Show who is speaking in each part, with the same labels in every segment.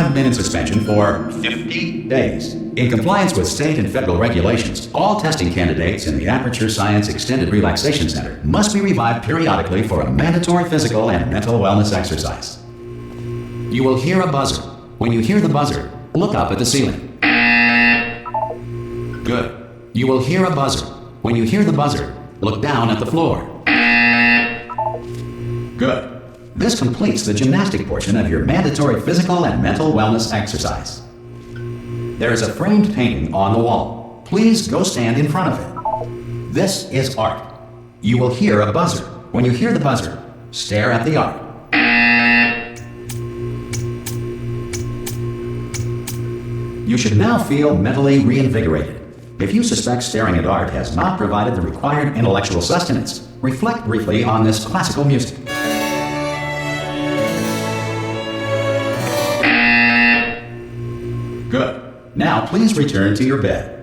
Speaker 1: have been in suspension for 50 days. In compliance with state and federal regulations, all testing candidates in the Aperture Science Extended Relaxation Center must be revived periodically for a mandatory physical and mental wellness exercise. You will hear a buzzer. When you hear the buzzer, look up at the ceiling. Good. You will hear a buzzer. When you hear the buzzer, look down at the floor. Good. This completes the gymnastic portion of your mandatory physical and mental wellness exercise. There is a framed painting on the wall. Please go stand in front of it. This is art. You will hear a buzzer. When you hear the buzzer, stare at the art. You should now feel mentally reinvigorated. If you suspect staring at art has not provided the required intellectual sustenance, reflect briefly on this classical music. Good. Now please return to your bed.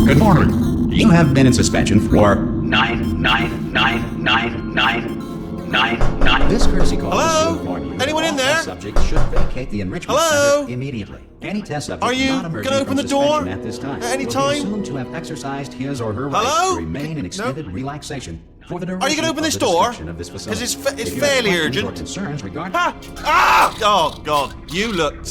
Speaker 1: Good morning. You have been in suspension for 9999999. This courtesy call
Speaker 2: Hello?
Speaker 1: is to inform you that
Speaker 2: Anyone in
Speaker 1: all
Speaker 2: there?
Speaker 1: test subjects should vacate the enrichment
Speaker 2: Hello?
Speaker 1: center immediately. Any test subject
Speaker 2: Are you
Speaker 1: not emerging
Speaker 2: gonna open
Speaker 1: from
Speaker 2: the door
Speaker 1: suspension at this time
Speaker 2: at any
Speaker 1: will
Speaker 2: time?
Speaker 1: be assumed to have exercised his or her
Speaker 2: Hello?
Speaker 1: rights to remain in
Speaker 2: No.
Speaker 1: extended relaxation for the duration
Speaker 2: Are you gonna open
Speaker 1: of
Speaker 2: this
Speaker 1: the
Speaker 2: door?
Speaker 1: description of this facility.
Speaker 2: 'Cause it's
Speaker 1: If you have
Speaker 2: fairly
Speaker 1: questions or
Speaker 2: urgent.
Speaker 1: concerns regarding
Speaker 2: Ha! Ah! Oh, God. You look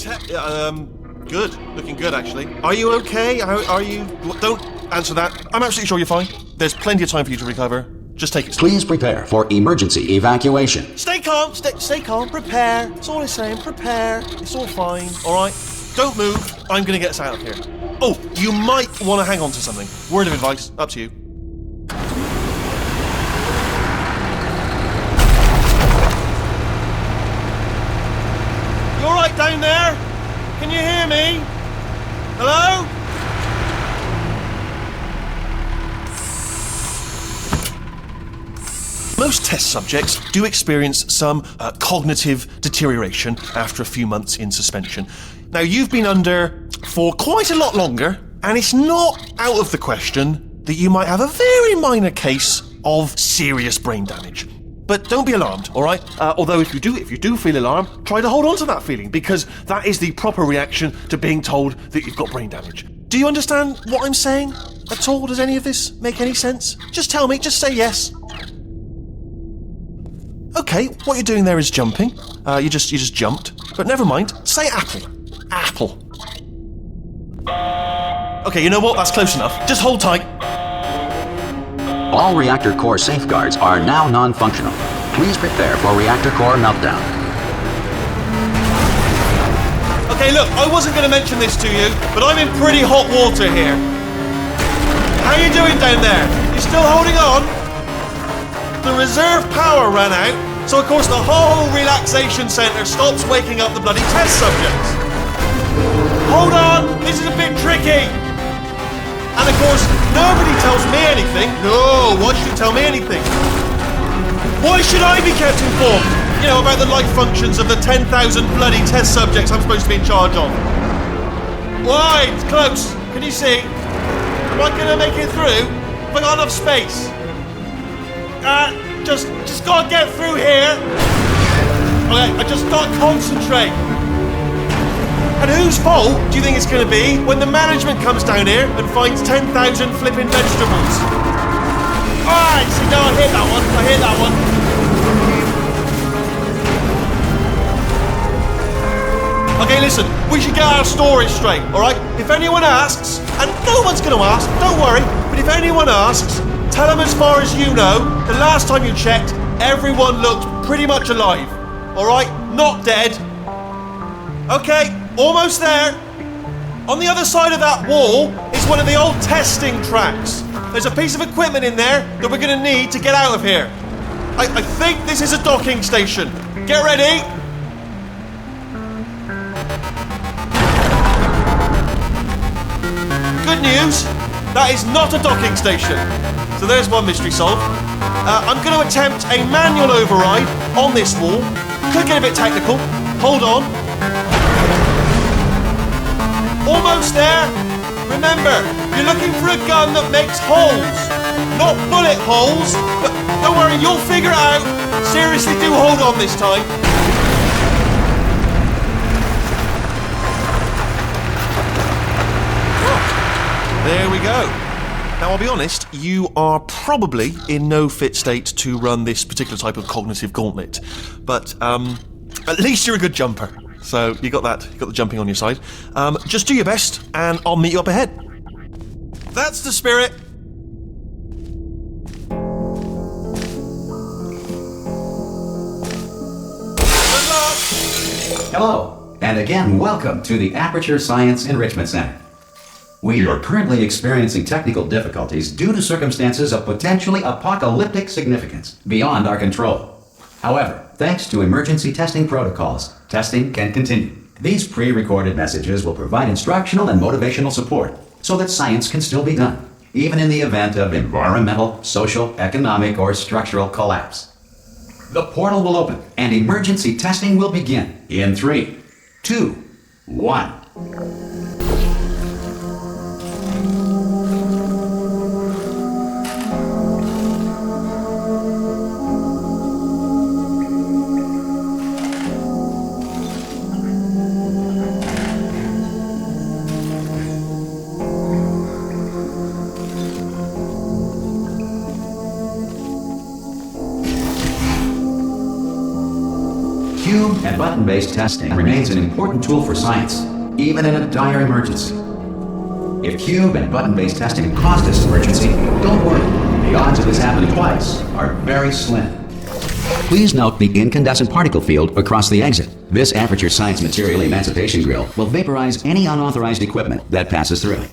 Speaker 2: good. Looking good, actually. Are you okay? Are you... Don't answer that. I'm absolutely sure you're fine. There's plenty of time for you to recover. Just take it slow.
Speaker 1: Please prepare for emergency evacuation.
Speaker 2: Stay calm. Stay calm. Prepare. That's all I'm saying. Prepare. It's all fine. All right? Don't move. I'm going to get us out of here. Oh, you might want to hang on to something. Word of advice. Up to you. You all right down there? Can you hear me? Hello? Most test subjects do experience some cognitive deterioration after a few months in suspension. Now, you've been under for quite a lot longer, and it's not out of the question that you might have a very minor case of serious brain damage. But don't be alarmed, all right? Although if you do feel alarmed, try to hold on to that feeling, because that is the proper reaction to being told that you've got brain damage. Do you understand what I'm saying at all? Does any of this make any sense? Just tell me, just say yes. Okay, what you're doing there is jumping. You just jumped. But never mind. Say apple. Apple. Okay, you know what? That's close enough. Just hold tight.
Speaker 1: All reactor core safeguards are now non-functional. Please prepare for reactor core meltdown.
Speaker 2: Okay, look, I wasn't going to mention this to you, but I'm in pretty hot water here. How you doing down there? You still holding on? The reserve power ran out, so of course the whole relaxation centre stops waking up the bloody test subjects. Hold on, this is a bit tricky. And of course, nobody tells me anything. No, why should you tell me anything? Why should I be kept informed? You know, about the life functions of the 10,000 bloody test subjects I'm supposed to be in charge of. Why? It's close. Can you see? Am I gonna make it through? Have I got enough space? Just gotta get through here. Okay, I just gotta concentrate. And whose fault do you think it's going to be when the management comes down here and finds 10,000 flipping vegetables? Alright, see, now I hit that one. I hit that one. Okay, listen, we should get our story straight, alright? If anyone asks, and no one's going to ask, don't worry, but if anyone asks, tell them as far as you know, the last time you checked, everyone looked pretty much alive. Alright? Not dead. Okay, almost there. On the other side of that wall is one of the old testing tracks. There's a piece of equipment in there that we're going to need to get out of here. I think this is a docking station. Get ready. Good news, that is not a docking station. So there's one mystery solved. I'm going to attempt a manual override on this wall. Could get a bit technical. Hold on. Almost there. Remember, you're looking for a gun that makes holes, not bullet holes. But don't worry, you'll figure it out. Seriously, do hold on this time. There we go. Now, I'll be honest, you are probably in no fit state to run this particular type of cognitive gauntlet. But at least you're a good jumper. So you got that, you got the jumping on your side. Just do your best, and I'll meet you up ahead. That's the spirit. Good luck.
Speaker 1: Hello, and again, welcome to the Aperture Science Enrichment Center. We are currently experiencing technical difficulties due to circumstances of potentially apocalyptic significance beyond our control. However, thanks to emergency testing protocols, testing can continue. These pre-recorded messages will provide instructional and motivational support so that science can still be done, even in the event of environmental, social, economic, or structural collapse. The portal will open and emergency testing will begin in 3, 2, 1. Cube and button-based testing remains an important tool for science, even in a dire emergency. If cube and button-based testing caused this emergency, don't worry. The odds of this happening twice are very slim. Please note the incandescent particle field across the exit. This Aperture Science Material Emancipation Grill will vaporize any unauthorized equipment that passes through it.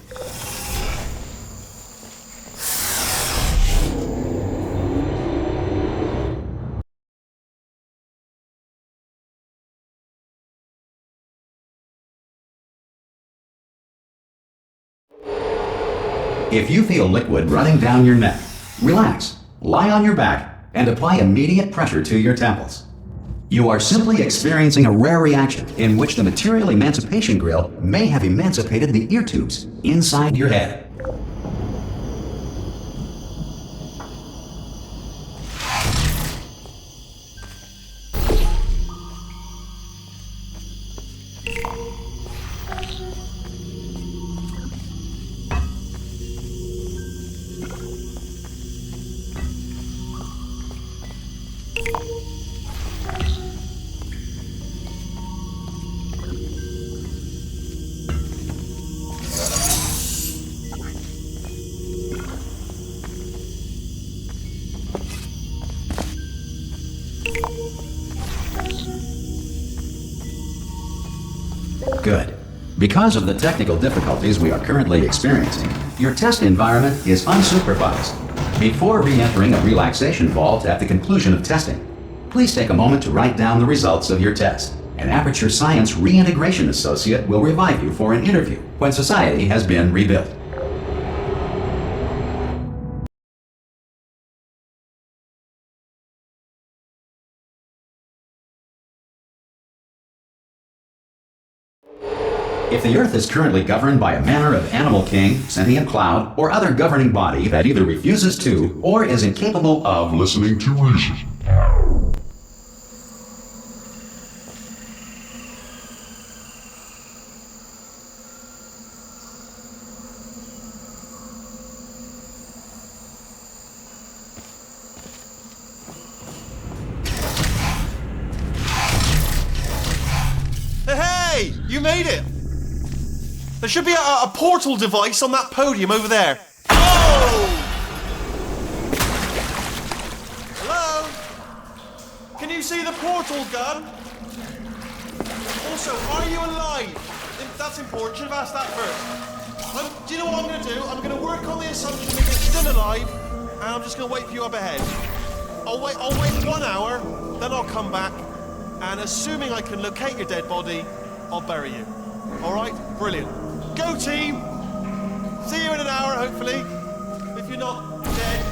Speaker 1: If you feel liquid running down your neck, relax, lie on your back, and apply immediate pressure to your temples. You are simply experiencing a rare reaction in which the Material Emancipation Grill may have emancipated the ear tubes inside your head. Good. Because of the technical difficulties we are currently experiencing, your test environment is unsupervised. Before re-entering a relaxation vault at the conclusion of testing, please take a moment to write down the results of your test. An Aperture Science Reintegration Associate will revive you for an interview when society has been rebuilt. If the Earth is currently governed by a manner of animal king, sentient cloud, or other governing body that either refuses to or is incapable of listening to reason.
Speaker 2: Hey, you made it! There should be a portal device on that podium over there. Oh! Hello? Can you see the portal gun? Also, are you alive? That's important. Should have asked that first. Do you know what I'm going to do? I'm going to work on the assumption that you're still alive, and I'm just going to wait for you up ahead. I'll wait 1 hour, then I'll come back, and assuming I can locate your dead body, I'll bury you. All right? Brilliant. Go team! See you in an hour, hopefully. If you're not dead.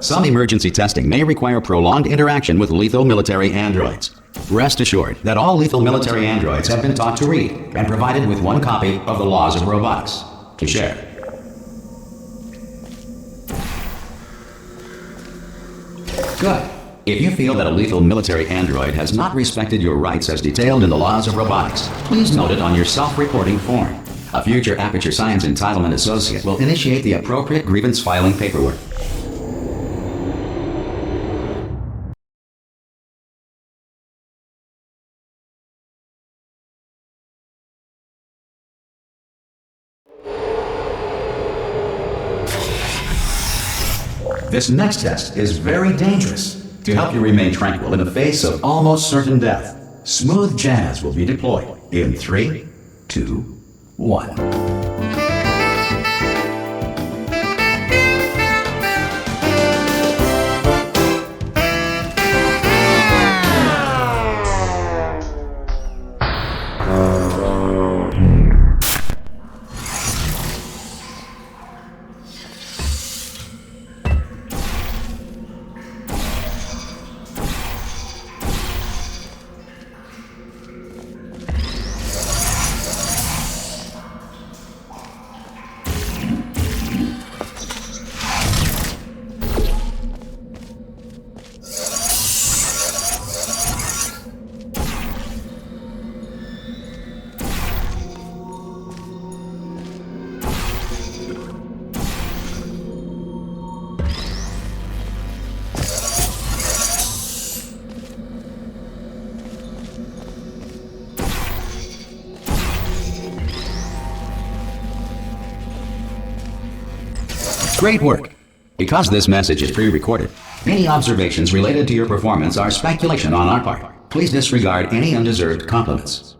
Speaker 1: Some emergency testing may require prolonged interaction with lethal military androids. Rest assured that all lethal military androids have been taught to read and provided with one copy of the Laws of Robotics to share. Good. If you feel that a lethal military android has not respected your rights as detailed in the Laws of Robotics, please note it on your self-reporting form. A future Aperture Science Entitlement Associate will initiate the appropriate grievance filing paperwork. This next test is very dangerous. To help you remain tranquil in the face of almost certain death, smooth jazz will be deployed in 3, 2, 1. Great work! Because this message is pre-recorded, any observations related to your performance are speculation on our part. Please disregard any undeserved compliments.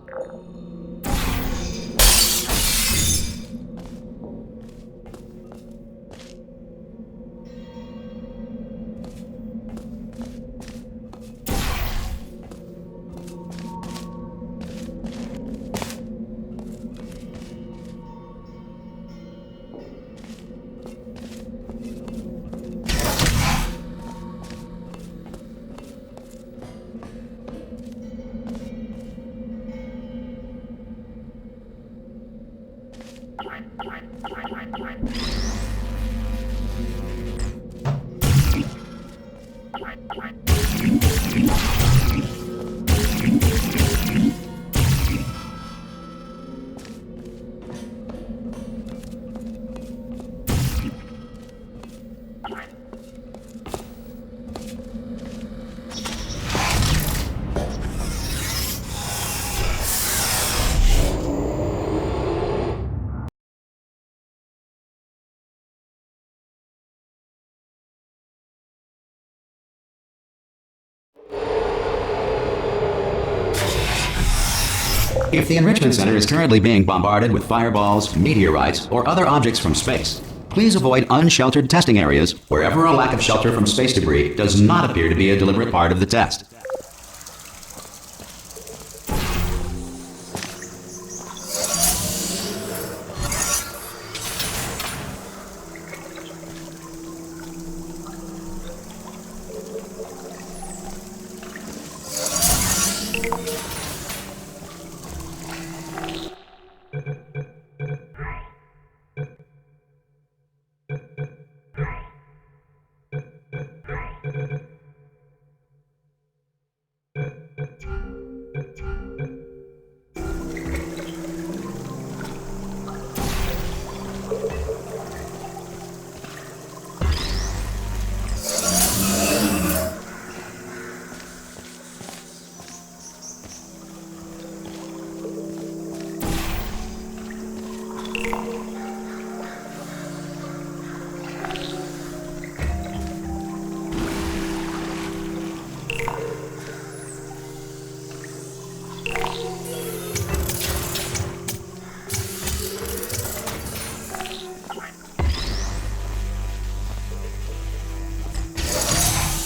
Speaker 1: If the Enrichment Center is currently being bombarded with fireballs, meteorites, or other objects from space, please avoid unsheltered testing areas wherever a lack of shelter from space debris does not appear to be a deliberate part of the test.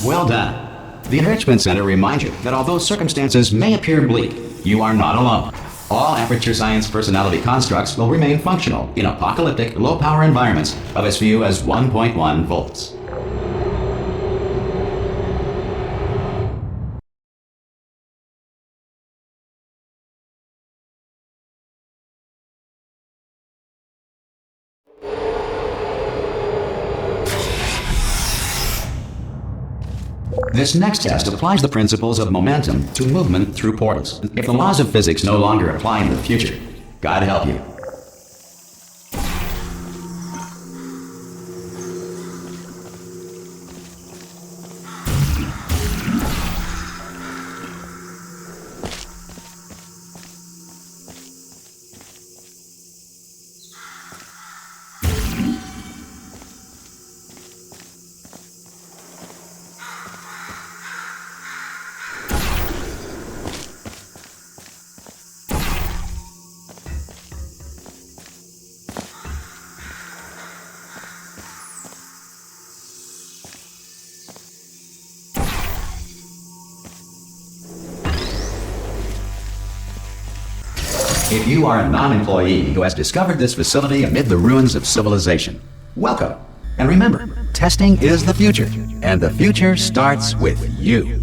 Speaker 1: Well done. The Enrichment Center reminds you that although circumstances may appear bleak, you are not alone. All Aperture Science personality constructs will remain functional in apocalyptic, low-power environments of as few as 1.1 volts. This next test applies the principles of momentum to movement through portals. If the laws of physics no longer apply in the future, God help you. If you are a non-employee who has discovered this facility amid the ruins of civilization, welcome. And remember, testing is the future, and the future starts with you.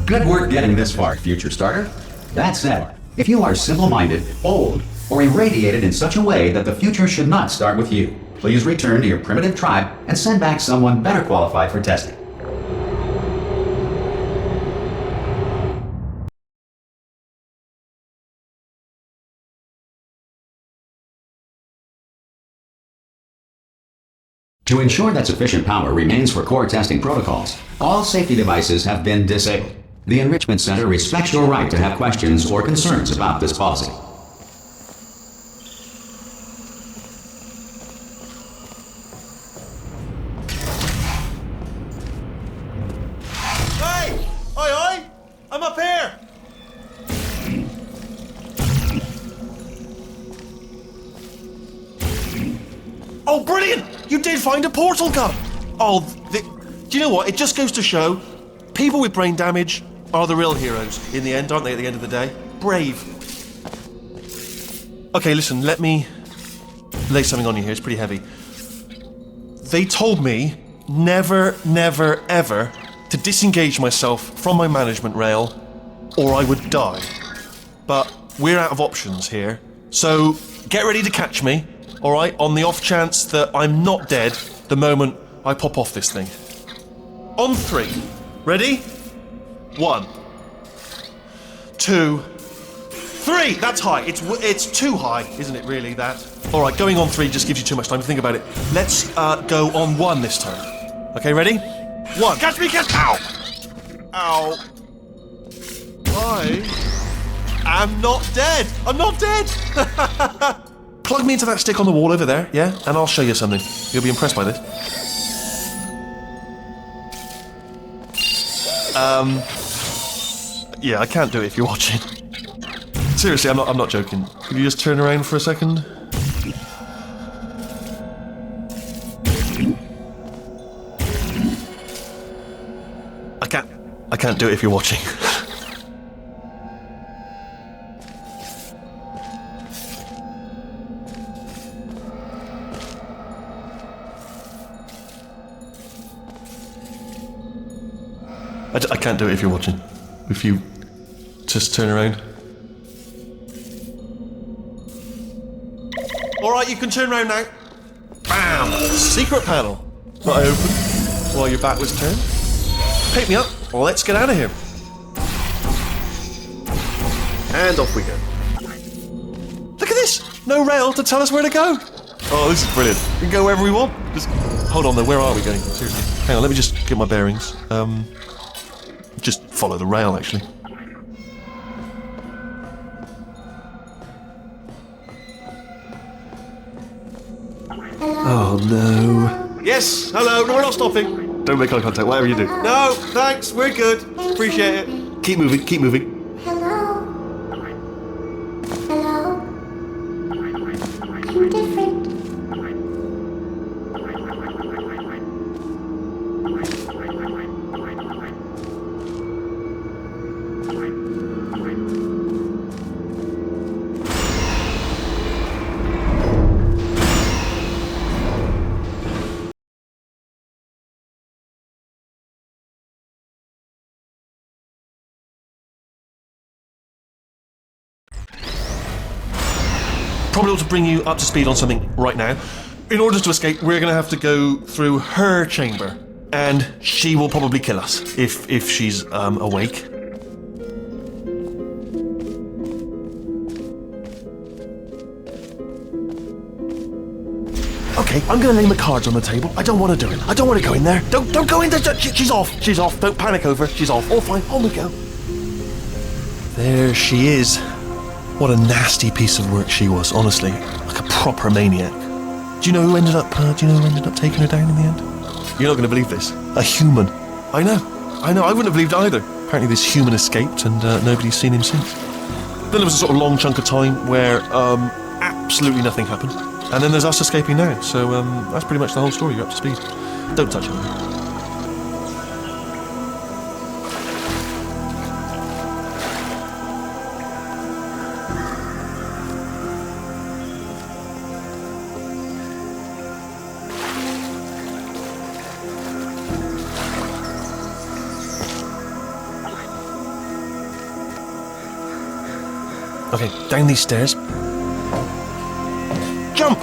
Speaker 1: Good work getting this far, future starter. That said, if you are simple-minded, old, or irradiated in such a way that the future should not start with you, please return to your primitive tribe and send back someone better qualified for testing. To ensure that sufficient power remains for core testing protocols, all safety devices have been disabled. The Enrichment Center respects your right to have questions or concerns about this policy.
Speaker 2: Hey! Oi, oi! I'm up here! Oh, brilliant! You did find a portal gun! Oh, do you know what? It just goes to show, people with brain damage are the real heroes in the end, aren't they, at the end of the day? Brave. Okay, listen, let me lay something on you here. It's pretty heavy. They told me never, never, ever to disengage myself from my management rail or I would die. But we're out of options here, so get ready to catch me, alright, on the off chance that I'm not dead the moment I pop off this thing. On 3. Ready? 1, 2, 3. That's high. It's too high, isn't it? Really, that. All right, going on 3 just gives you too much time to think about it. Let's go on 1 this time. Okay, ready? 1. Catch me! Catch! Ow! Ow! I am not dead. I'm not dead. Plug me into that stick on the wall over there, yeah, and I'll show you something. You'll be impressed by this. Yeah, I can't do it if you're watching. Seriously, I'm not joking. Could you just turn around for a second? I can't do it if you're watching. I can't do it if you're watching. If you just turn around. Alright, you can turn around now. Bam! Secret panel. That I opened while your back was turned. Pick me up. Let's get out of here. And off we go. Look at this! No rail to tell us where to go. Oh, this is brilliant. We can go wherever we want. Just hold on though, where are we going? Seriously. Hang on, let me just get my bearings. Just follow the rail, actually. Oh no. Yes, hello, no, we're not stopping. Don't make eye contact, whatever you do. No, thanks, we're good. Appreciate it. Keep moving, keep moving.
Speaker 3: Hello? Hello? I'm different.
Speaker 2: Probably ought to bring you up to speed on something right now. In order to escape, we're going to have to go through her chamber, and she will probably kill us if she's awake. Okay, I'm going to lay my cards on the table. I don't want to do it. I don't want to go in there. Don't go in there. She's off. She's off. Don't panic over. She's off. All fine. On we go. There she is. What a nasty piece of work she was, honestly. Like a proper maniac. Do you know who ended up taking her down in the end? You're not going to believe this. A human. I know. I wouldn't have believed either. Apparently this human escaped and nobody's seen him since. Then there was a sort of long chunk of time where absolutely nothing happened. And then there's us escaping now. So that's pretty much the whole story. You're up to speed. Don't touch it. Okay, down these stairs. Jump!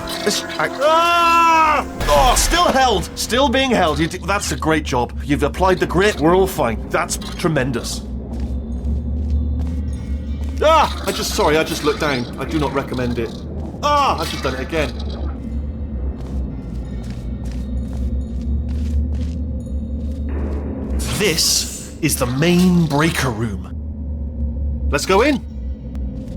Speaker 2: Oh, still held! Still being held. That's a great job. You've applied the grit, we're all fine. That's tremendous. I just looked down. I do not recommend it. I've just done it again. This is the main breaker room. Let's go in.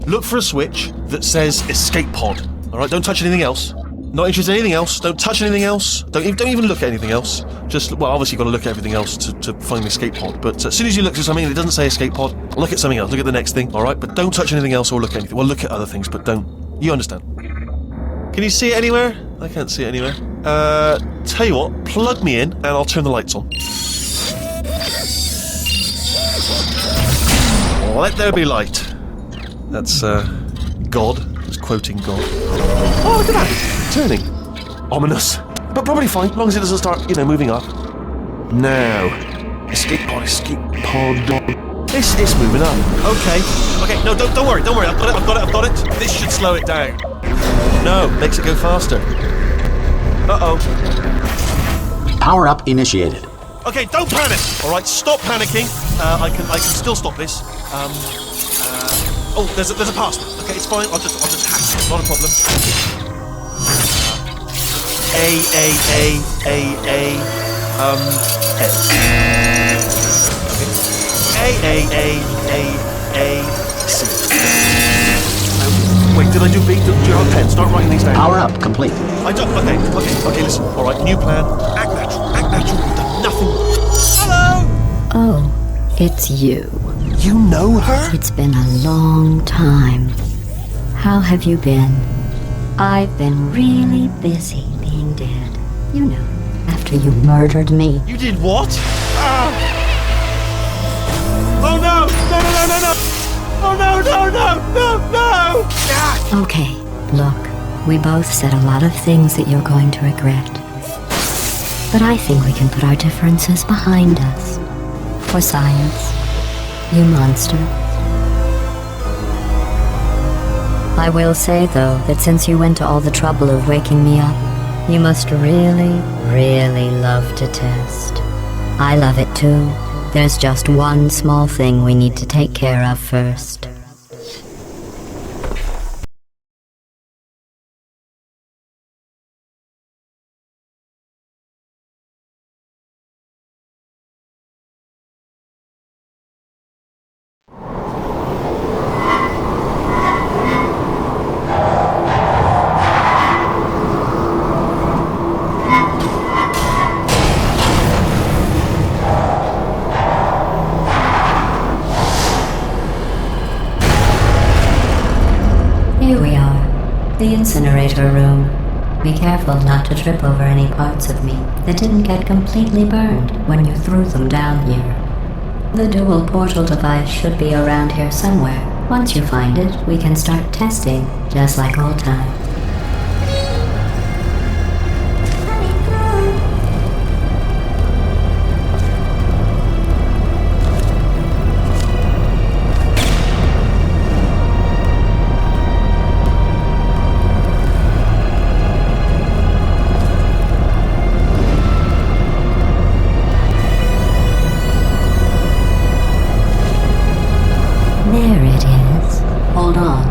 Speaker 2: Look for a switch that says escape pod. Alright, don't touch anything else. Not interested in anything else. Don't touch anything else. Don't even look at anything else. Just, well, obviously you've got to look at everything else to find the escape pod. But as soon as you look at something and it doesn't say escape pod, look at something else. Look at the next thing, alright? But don't touch anything else or look at anything. Well, look at other things, but don't. You understand. Can you see it anywhere? I can't see it anywhere. Tell you what, plug me in and I'll turn the lights on. Let there be light. That's, God. He's quoting God. Oh, look at that! Turning. Ominous. But probably fine, as long as it doesn't start, moving up. Now. Escape pod. It's moving up. Okay, no, don't worry. I've got it. This should slow it down. No, makes it go faster. Uh-oh.
Speaker 1: Power up initiated.
Speaker 2: Okay, don't panic! Alright, stop panicking. I can still stop this. Oh, there's a password. Okay, it's fine. I'll just hack it. Not a problem. C. Wait, did I do B? Do you have a pen? Start writing these down.
Speaker 1: Power up complete.
Speaker 2: I don't. Okay. Listen. All right, new plan. Act natural. You've done nothing. Hello.
Speaker 3: Oh, it's you.
Speaker 2: You know her?
Speaker 3: It's been a long time. How have you been? I've been really busy being dead. You know, after you murdered me.
Speaker 2: You did what? Oh no! No! Oh no! Ah!
Speaker 3: Okay, look, we both said a lot of things that you're going to regret. But I think we can put our differences behind us. For science, you monster. I will say, though, that since you went to all the trouble of waking me up, you must really, really love to test. I love it too. There's just one small thing we need to take care of first. incinerator room. Be careful not to trip over any parts of me that didn't get completely burned when you threw them down here. The dual portal device should be around here somewhere. Once you find it, we can start testing, just like old times. There it is. Hold on.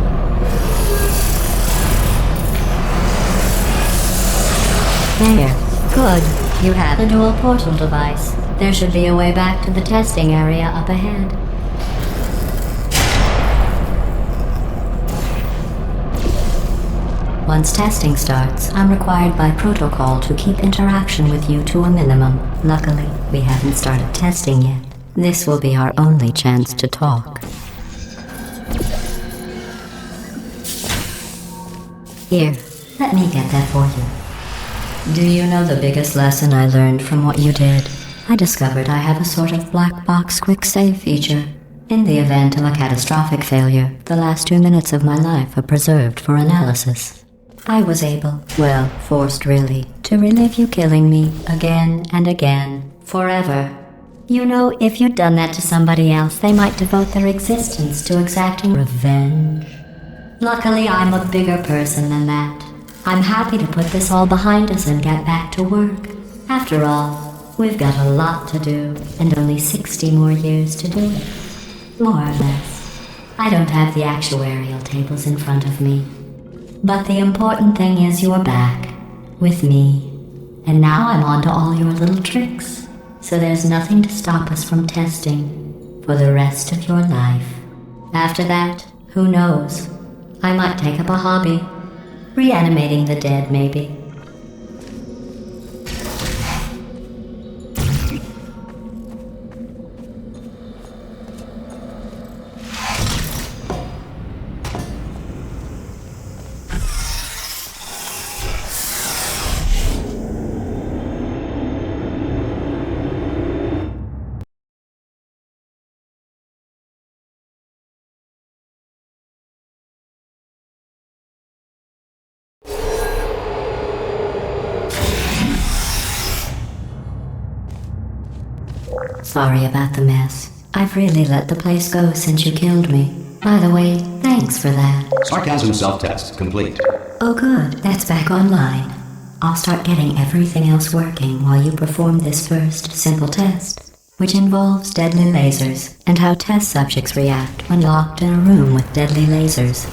Speaker 3: There. Good. You have the dual portal device. There should be a way back to the testing area up ahead. Once testing starts, I'm required by protocol to keep interaction with you to a minimum. Luckily, we haven't started testing yet. This will be our only chance to talk. Here, let me get that for you. Do you know the biggest lesson I learned from what you did? I discovered I have a sort of black box quick save feature. In the event of a catastrophic failure, the last 2 minutes of my life are preserved for analysis. I was able, well, forced really, to relive you killing me again and again, forever. You know, if you'd done that to somebody else, they might devote their existence to exacting revenge. Luckily, I'm a bigger person than that. I'm happy to put this all behind us and get back to work. After all, we've got a lot to do, and only 60 more years to do it. More or less. I don't have the actuarial tables in front of me. But the important thing is you're back, with me. And now I'm on to all your little tricks. So there's nothing to stop us from testing for the rest of your life. After that, who knows? I might take up a hobby. Reanimating the dead, maybe. Sorry about the mess. I've really let the place go since you killed me. By the way, thanks for that.
Speaker 1: Sarcasm self-test complete.
Speaker 3: Oh good, that's back online. I'll start getting everything else working while you perform this first simple test, which involves deadly lasers and how test subjects react when locked in a room with deadly lasers.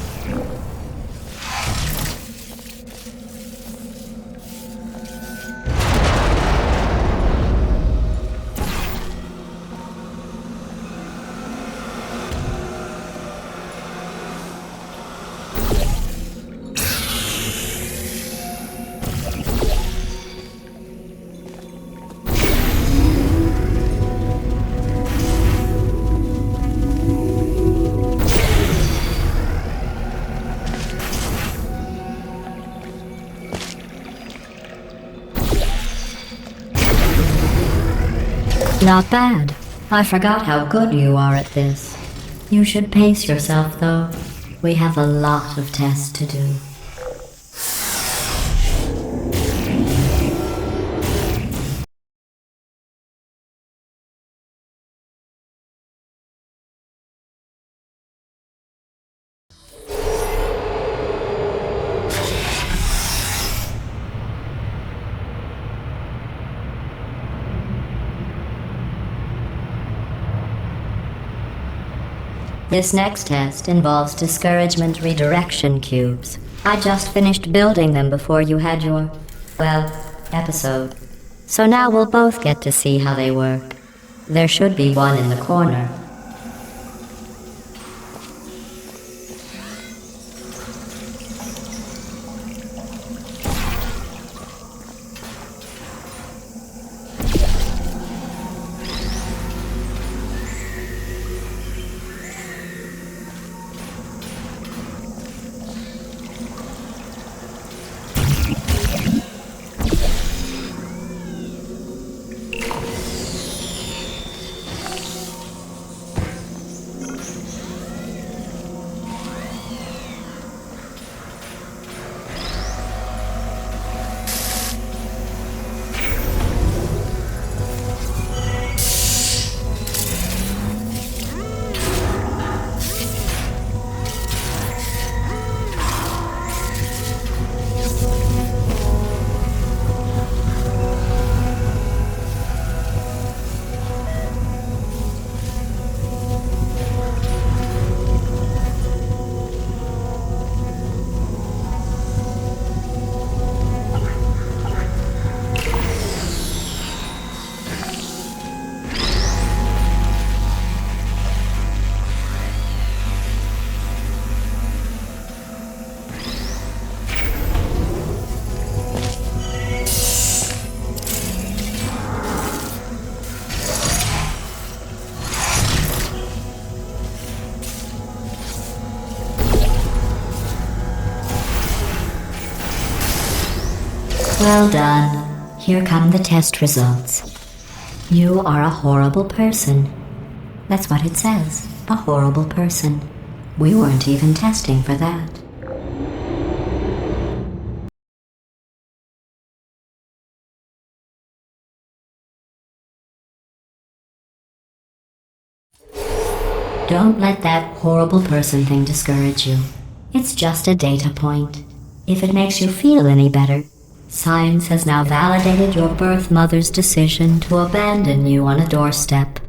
Speaker 3: Not bad. I forgot how good you are at this. You should pace yourself, though. We have a lot of tests to do. This next test involves discouragement redirection cubes. I just finished building them before you had your, well, episode. So now we'll both get to see how they work. There should be one in the corner. Well done. Here come the test results. You are a horrible person. That's what it says. A horrible person. We weren't even testing for that. Don't let that horrible person thing discourage you. It's just a data point. If it makes you feel any better, science has now validated your birth mother's decision to abandon you on a doorstep.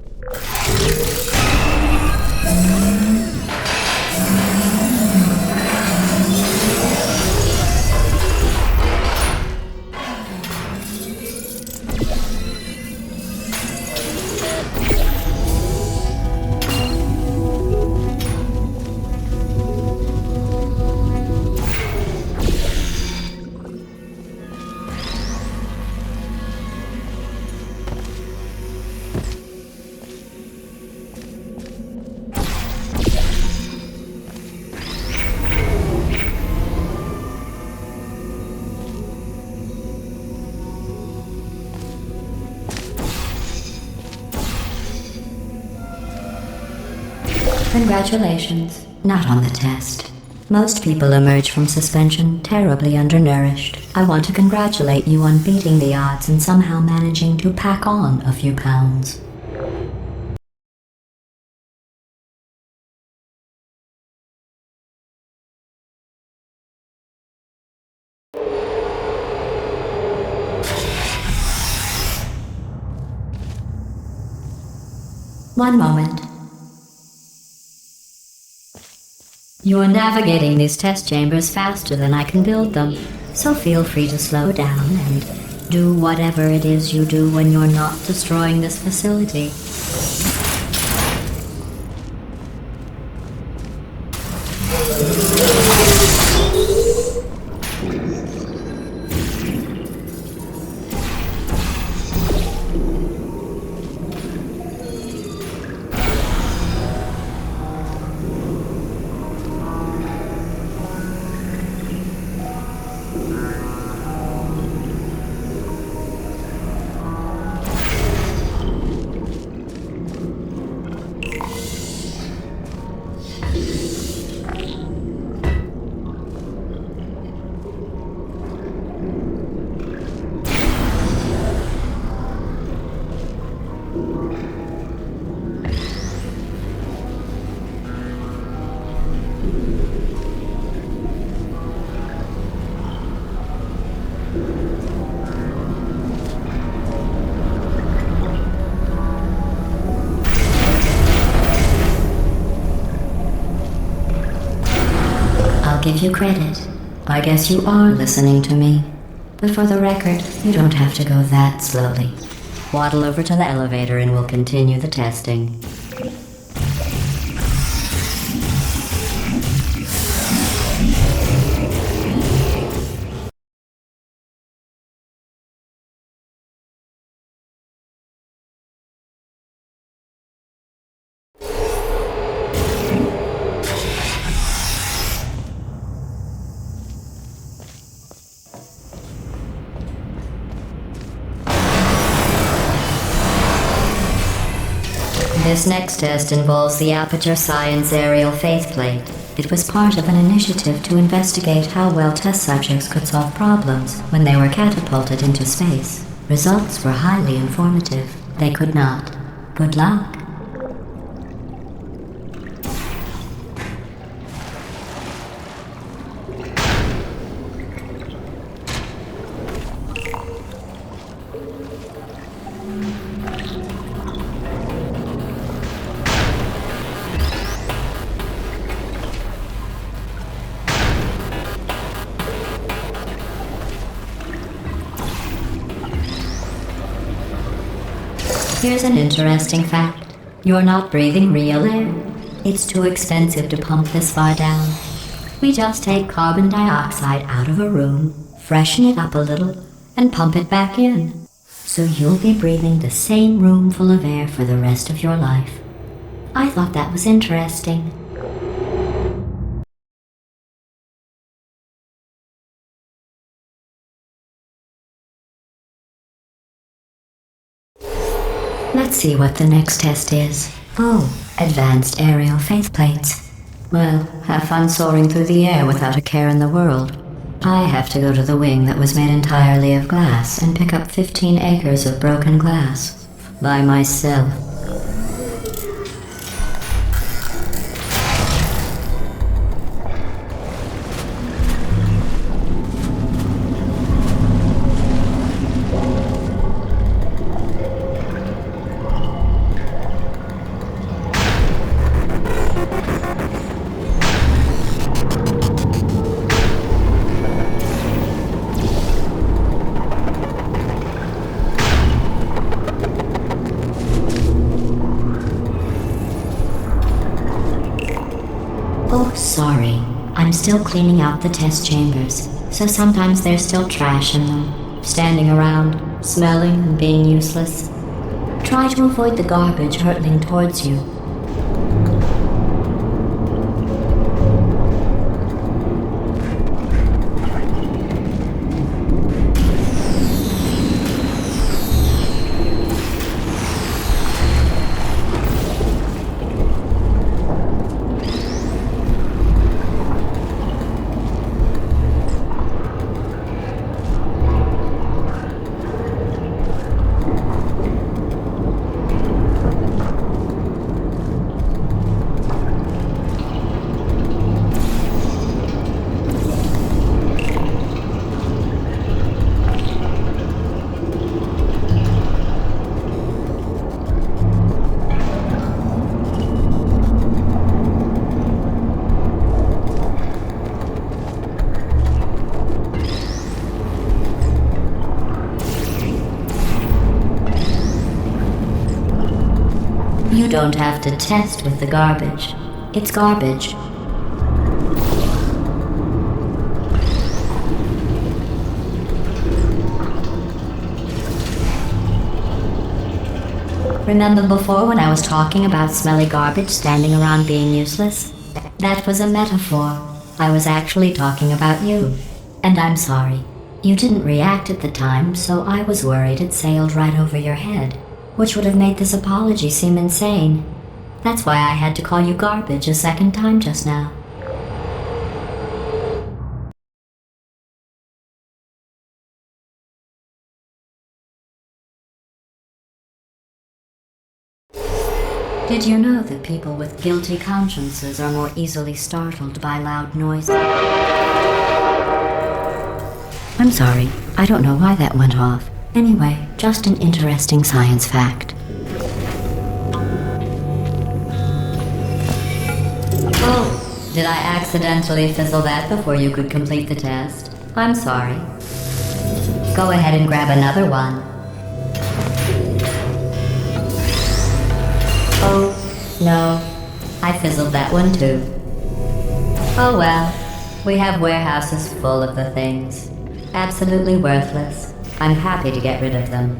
Speaker 3: Congratulations. Not on the test. Most people emerge from suspension terribly undernourished. I want to congratulate you on beating the odds and somehow managing to pack on a few pounds. One moment. You're navigating these test chambers faster than I can build them, so feel free to slow down and do whatever it is you do when you're not destroying this facility. Give you credit. I guess you are listening to me. But for the record, you don't have to go that slowly. Waddle over to the elevator and we'll continue the testing. This next test involves the Aperture Science Aerial Faceplate. It was part of an initiative to investigate how well test subjects could solve problems when they were catapulted into space. Results were highly informative. They could not. Good luck. Here's an interesting fact. You're not breathing real air. It's too expensive to pump this far down. We just take carbon dioxide out of a room, freshen it up a little, and pump it back in. So you'll be breathing the same room full of air for the rest of your life. I thought that was interesting. Let's see what the next test is. Oh, advanced aerial faceplates. Well, have fun soaring through the air without a care in the world. I have to go to the wing that was made entirely of glass and pick up 15 acres of broken glass. By myself. Oh, sorry. I'm still cleaning out the test chambers, so sometimes there's still trash in them, standing around, smelling and being useless. Try to avoid the garbage hurtling towards you. You don't have to test with the garbage. It's garbage. Remember before when I was talking about smelly garbage standing around being useless? That was a metaphor. I was actually talking about you. And I'm sorry. You didn't react at the time, so I was worried it sailed right over your head, which would have made this apology seem insane. That's why I had to call you garbage a second time just now. Did you know that people with guilty consciences are more easily startled by loud noises? I'm sorry, I don't know why that went off. Anyway, just an interesting science fact. Oh, did I accidentally fizzle that before you could complete the test? I'm sorry. Go ahead and grab another one. Oh, no. I fizzled that one too. Oh well. We have warehouses full of the things. Absolutely worthless. I'm happy to get rid of them.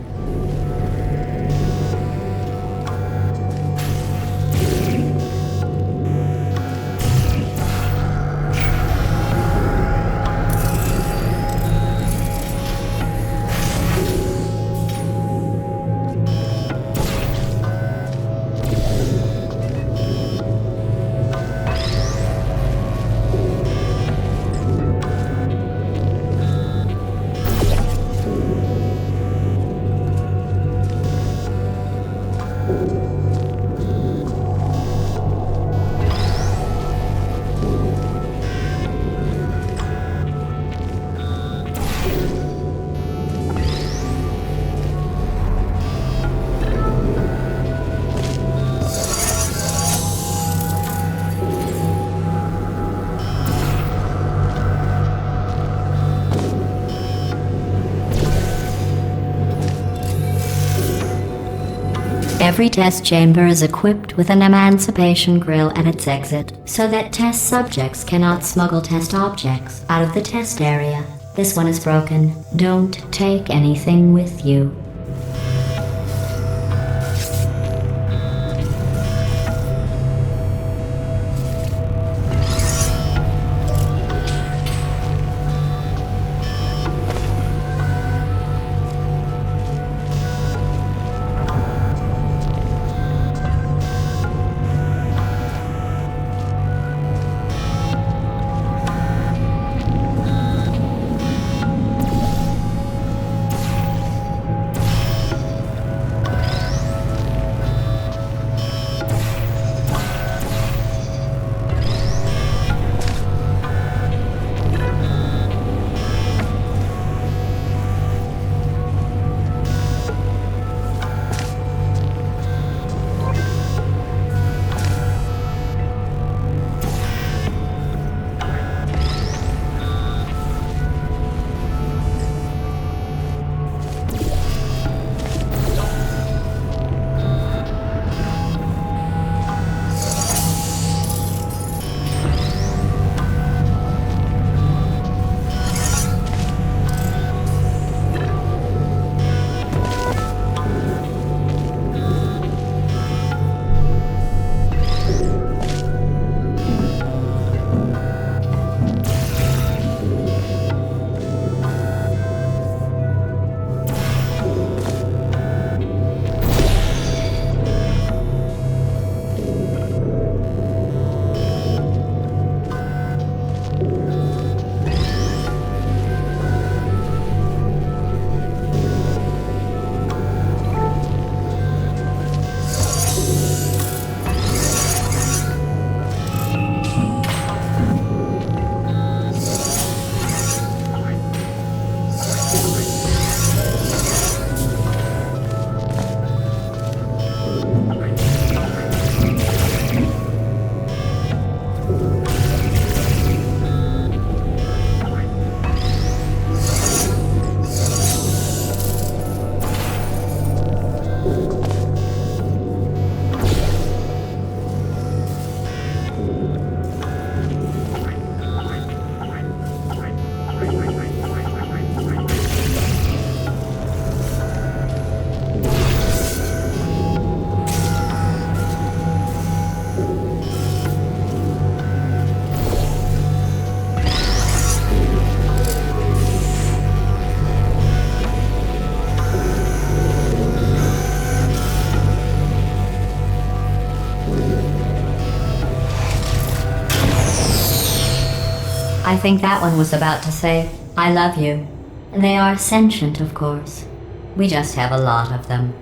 Speaker 3: Every test chamber is equipped with an emancipation grill at its exit, so that test subjects cannot smuggle test objects out of the test area. This one is broken. Don't take anything with you. I think that one was about to say, I love you. They are sentient, of course. We just have a lot of them.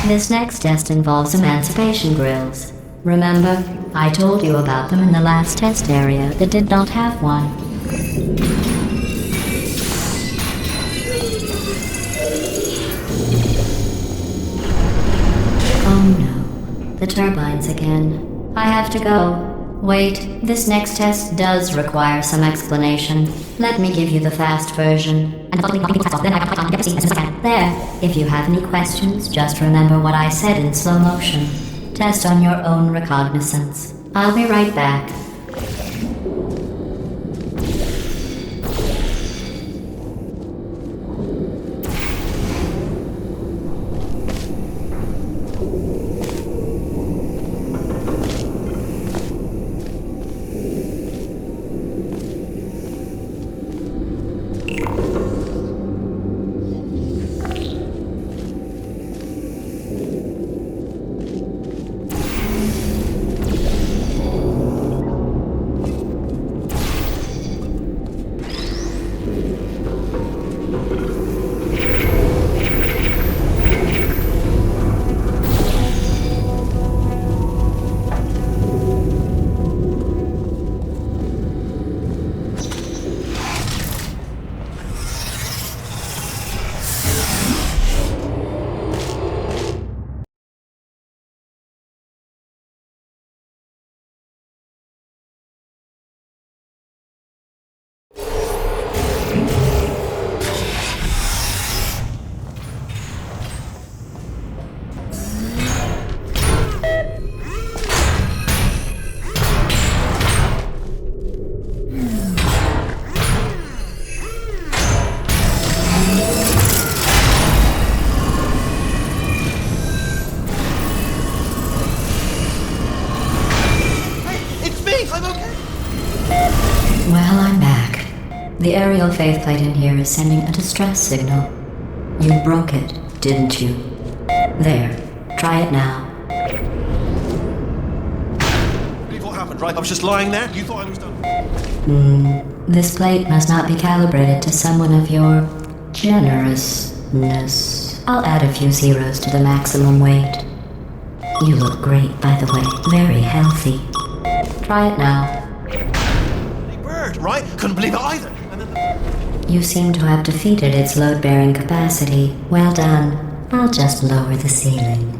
Speaker 3: This next test involves emancipation grills. Remember, I told you about them in the last test area that did not have one. Oh no, the turbines again. I have to go. Wait, this next test does require some explanation. Let me give you the fast version. There, if you have any questions, just remember what I said in slow motion. Test on your own recognizance. I'll be right back. Well, I'm back. The aerial faceplate in here is sending a distress signal. You broke it, didn't you? There. Try it now.
Speaker 2: Believe what happened, right? I was just lying there. You thought I was done.
Speaker 3: This plate must not be calibrated to someone of your generousness. I'll add a few zeros to the maximum weight. You look great, by the way. Very healthy. Try it now.
Speaker 2: Right? Couldn't believe it either. And then
Speaker 3: You seem to have defeated its load-bearing capacity. Well done. I'll just lower the ceiling.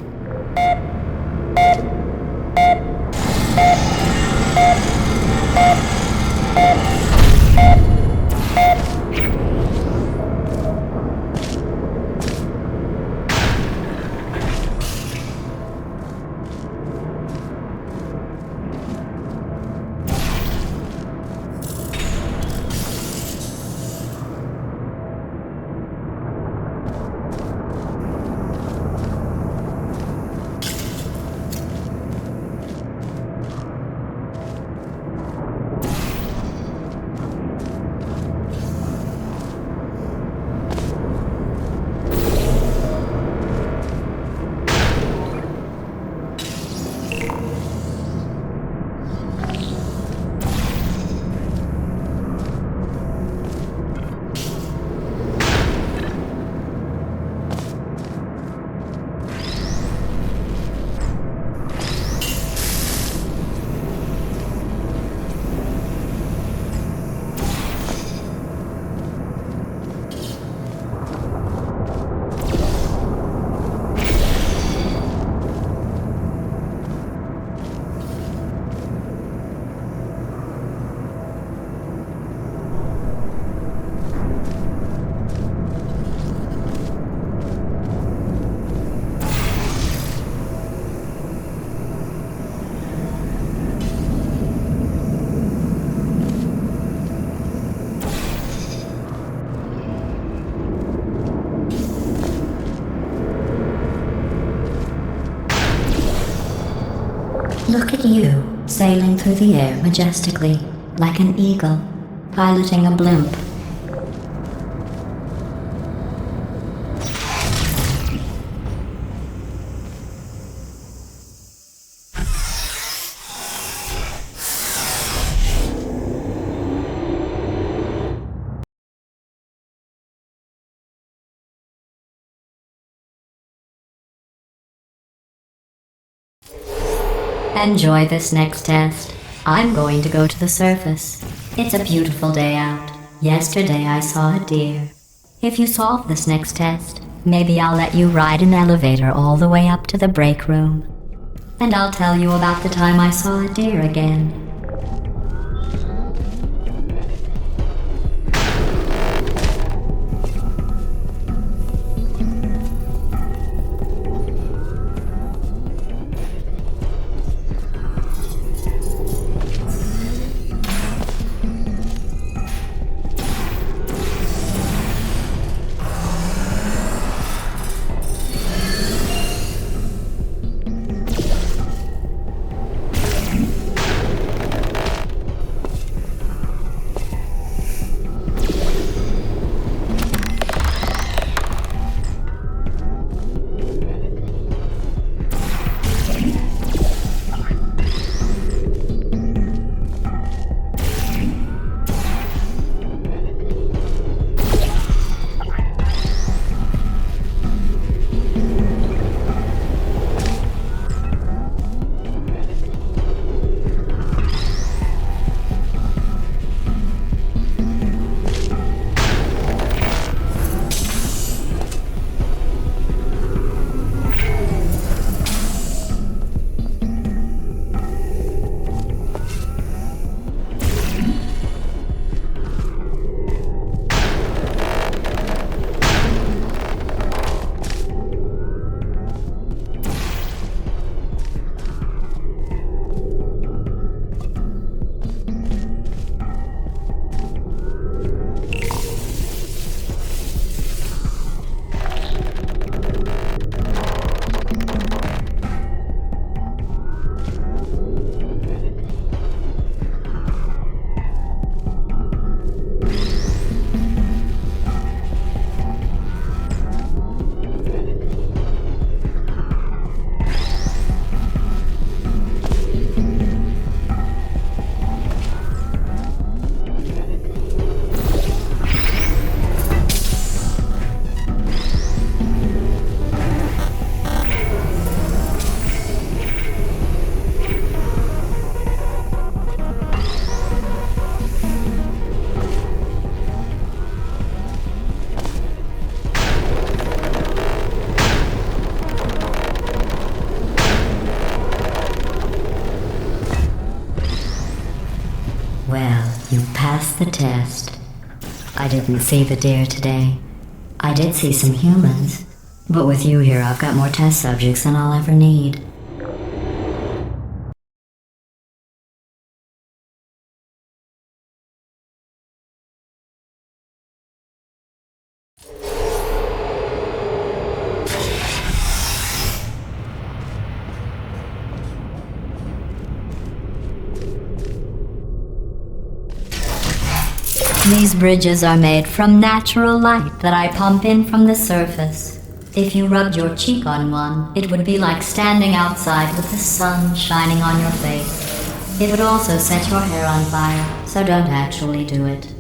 Speaker 3: Look at you, sailing through the air majestically. like an eagle, piloting a blimp. Enjoy this next test. I'm going to go to the surface. It's a beautiful day out. Yesterday I saw a deer. If you solve this next test, maybe I'll let you ride an elevator all the way up to the break room. And I'll tell you about the time I saw a deer again. You passed the test. I didn't see the deer today. I did see some humans, but with you here I've got more test subjects than I'll ever need. These bridges are made from natural light that I pump in from the surface. If you rubbed your cheek on one, it would be like standing outside with the sun shining on your face. It would also set your hair on fire, so don't actually do it.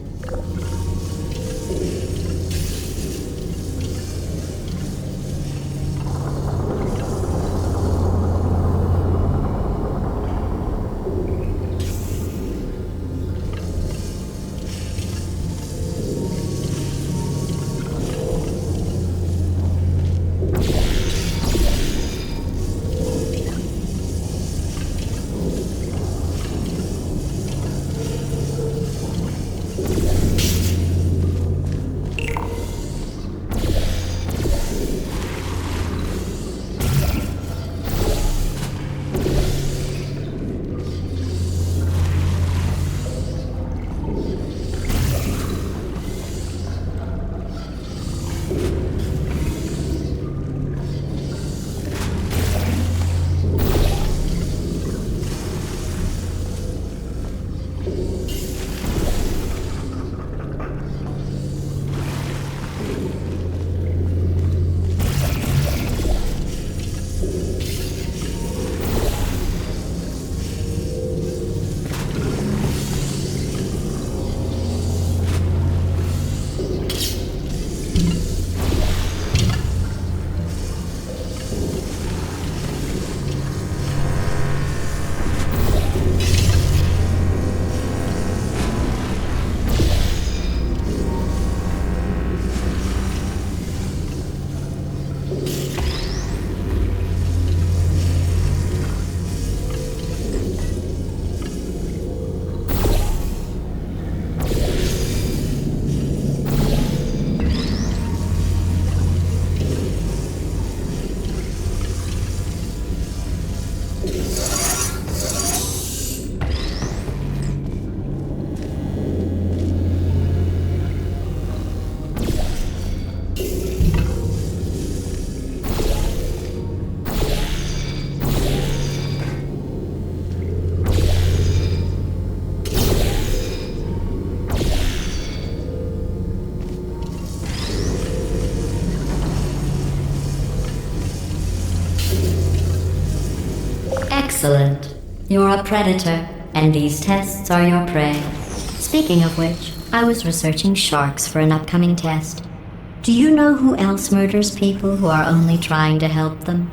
Speaker 3: Excellent. You're a predator, and these tests are your prey. Speaking of which, I was researching sharks for an upcoming test. Do you know who else murders people who are only trying to help them?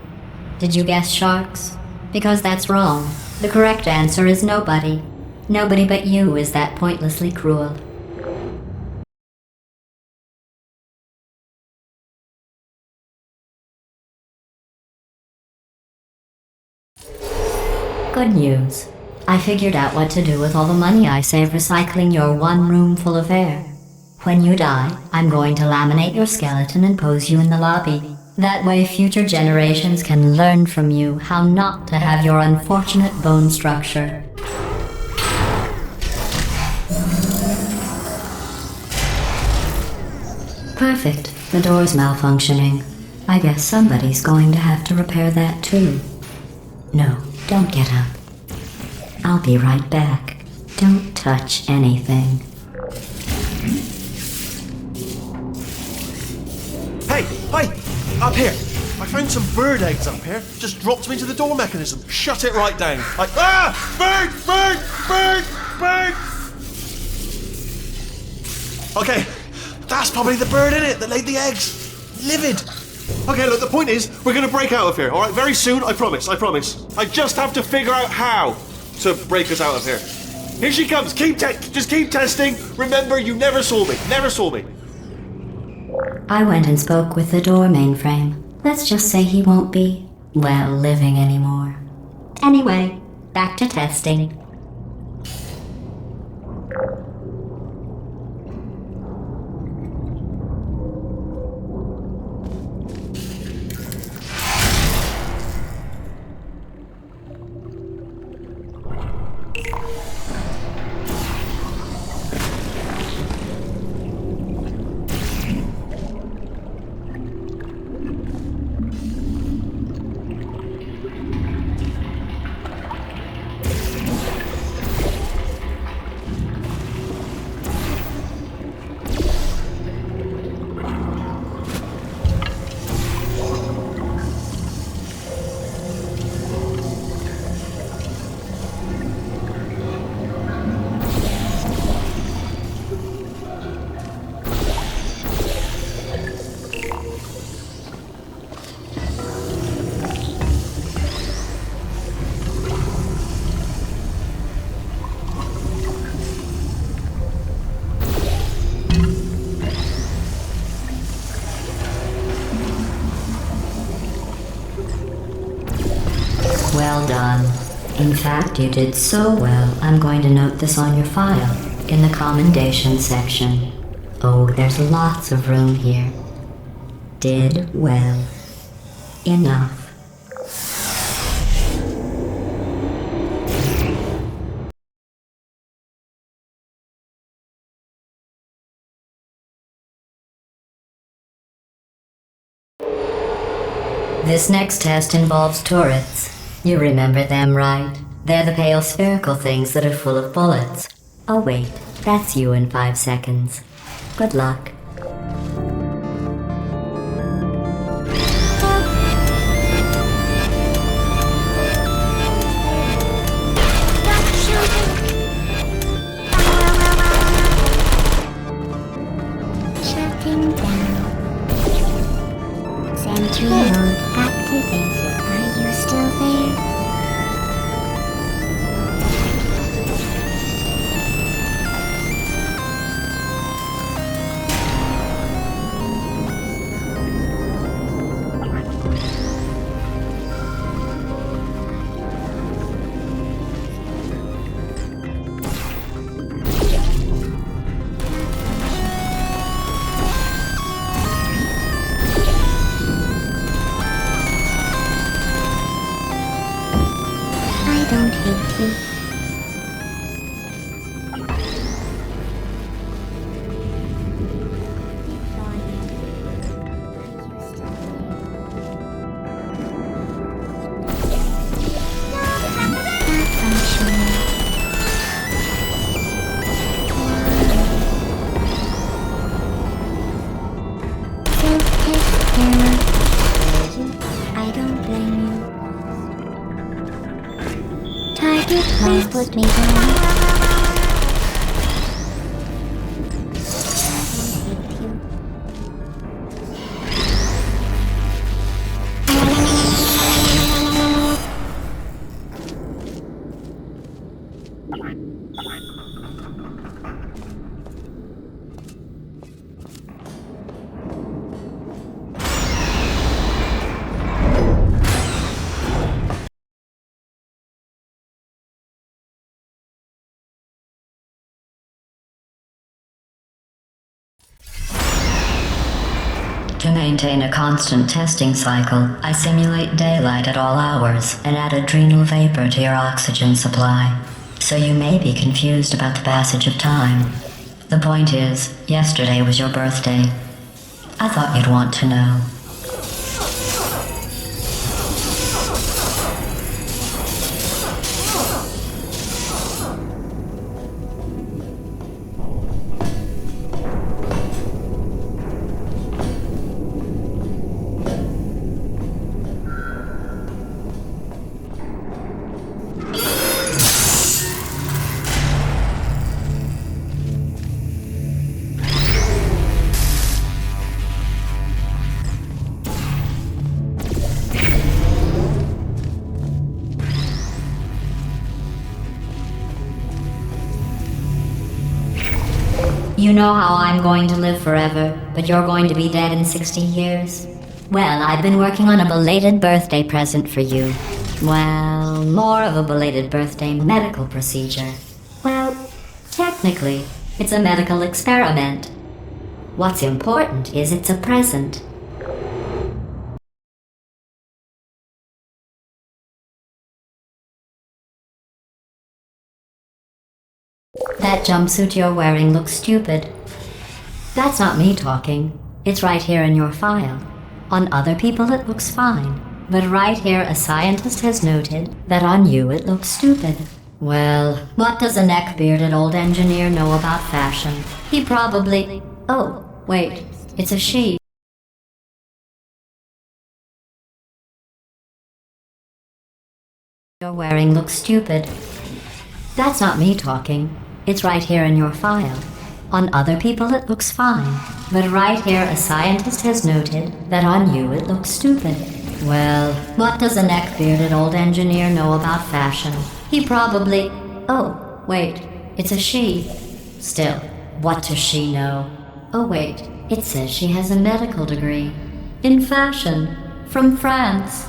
Speaker 3: Did you guess sharks? Because that's wrong. The correct answer is nobody. Nobody but you is that pointlessly cruel. Good news. I figured out what to do with all the money I save recycling your one room full of air. When you die, I'm going to laminate your skeleton and pose you in the lobby. That way future generations can learn from you how not to have your unfortunate bone structure. Perfect. The door's malfunctioning. I guess somebody's going to have to repair that too. No, don't get up. I'll be right back. Don't touch anything.
Speaker 2: Hey, hi! Up here! I found some bird eggs up here. Just dropped them into the door mechanism. Shut it right down. Bird! Bird! Bird! Bird! Okay, that's probably the bird in it that laid the eggs. Livid. Okay, look, the point is, we're gonna break out of here, alright? Very soon, I promise. I just have to figure out how to break us out of here. Here she comes. Just keep testing. Remember, you never saw me. Never saw me.
Speaker 3: I went and spoke with the door mainframe. Let's just say he won't be, well, living anymore. Anyway, back to testing. Well done. In fact, you did so well, I'm going to note this on your file, in the commendation section. Oh, there's lots of room here. Did well. Enough. This next test involves turrets. You remember them, right? They're the pale spherical things that are full of bullets. Oh wait, that's you in 5 seconds. Good luck.
Speaker 4: Shutting down. Sentry mode activated. Are you still there? I don't hate you. Self-test error. I don't blame you. Please put me down.
Speaker 3: To maintain a constant testing cycle, I simulate daylight at all hours and add adrenal vapor to your oxygen supply. So you may be confused about the passage of time. The point is, yesterday was your birthday. I thought you'd want to know. You know how I'm going to live forever, but you're going to be dead in 60 years? Well, I've been working on a belated birthday present for you. Well, more of a belated birthday medical procedure. Well, technically, it's a medical experiment. What's important is it's a present. That jumpsuit you're wearing looks stupid. That's not me talking. It's right here in your file. On other people it looks fine, but right here a scientist has noted that on you it looks stupid. Well, what does a neck-bearded old engineer know about fashion? He probably... Oh, wait, it's a she. You're wearing looks stupid. That's not me talking. It's right here in your file. On other people it looks fine, but right here a scientist has noted that on you it looks stupid. Well, what does a neck-bearded old engineer know about fashion? He probably... Oh, wait, it's a she. Still, what does she know? Oh wait, it says she has a medical degree. In fashion. From France.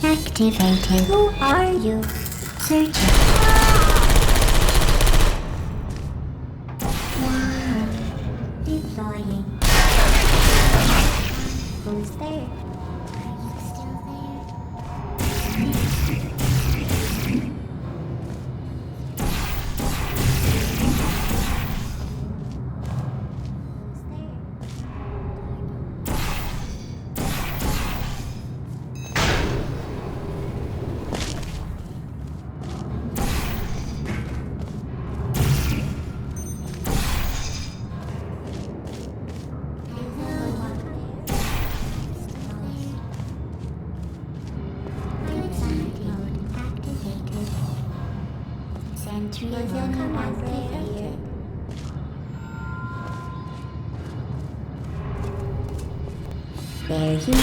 Speaker 4: Activated. Who are you? Searching. Wow. Deploying. Who's there? Are you still there? Sentry command here. There you go.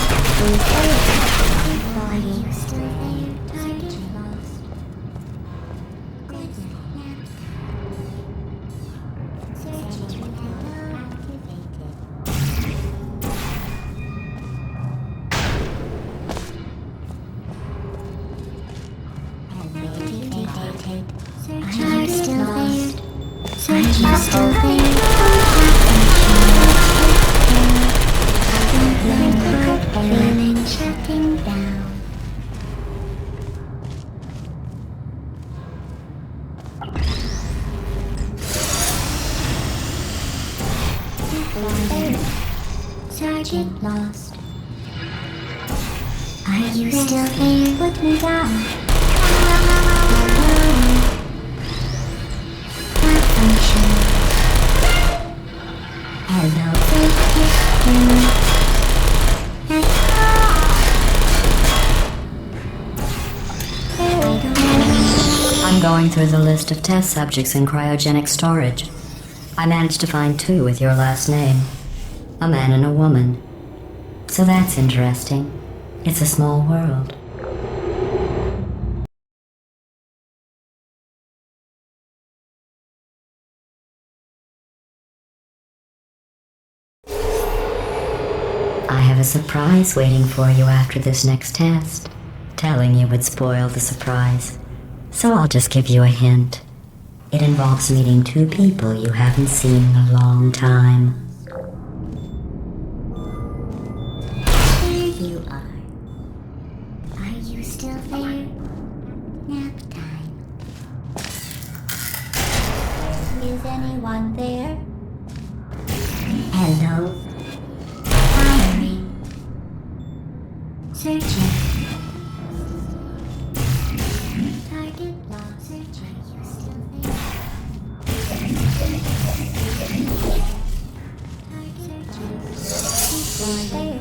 Speaker 4: Are you still there? Target lost. Good snap. Sentry command activated. Activated. Are you still there? Are you still there? Feeling shutting down. Sergeant lost. Are you still there? Put me down. Malfunction. Hello,
Speaker 3: going through the list of test subjects in cryogenic storage. I managed to find 2 with your last name. A man and a woman. So that's interesting. It's a small world. I have a surprise waiting for you after this next test. Telling you would spoil the surprise. So I'll just give you a hint. It involves meeting 2 people you haven't seen in a long time.
Speaker 4: There you are. Are you still there? Nap time. Is anyone there? Hello? Firing. Searching. Target lost. Searching. Are you still there?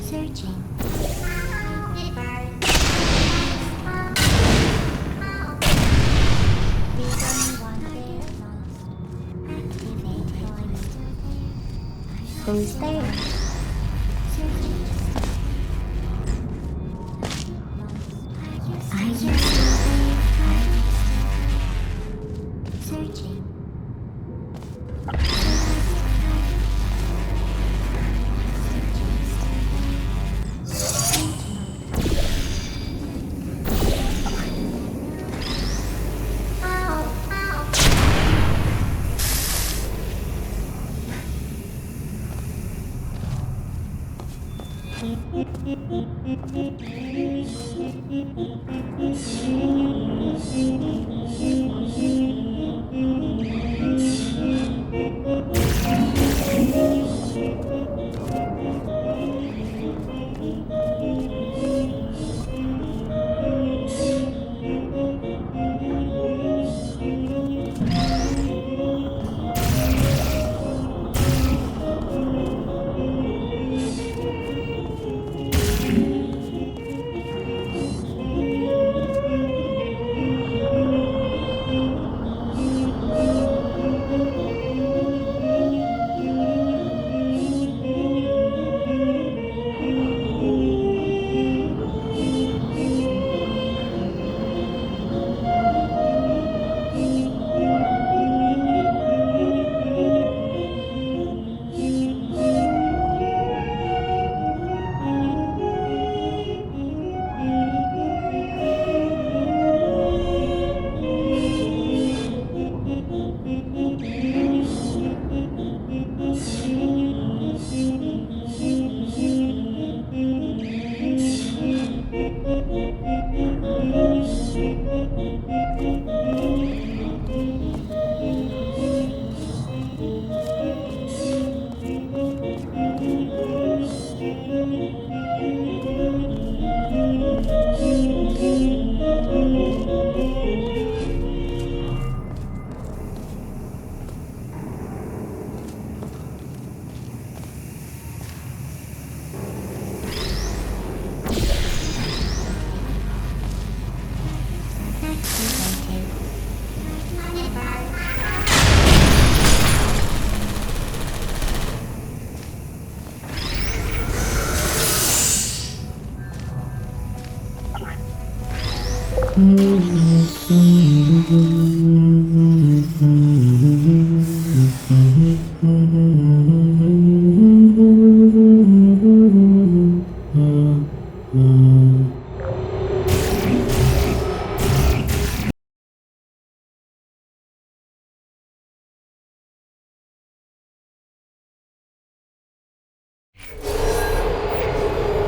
Speaker 4: Searching. Who's there? Are you still there? Searching.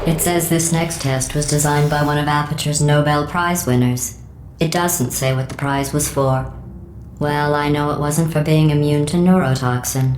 Speaker 3: It says this next test was designed by one of Aperture's Nobel Prize winners. It doesn't say what the prize was for. Well, I know it wasn't for being immune to neurotoxin.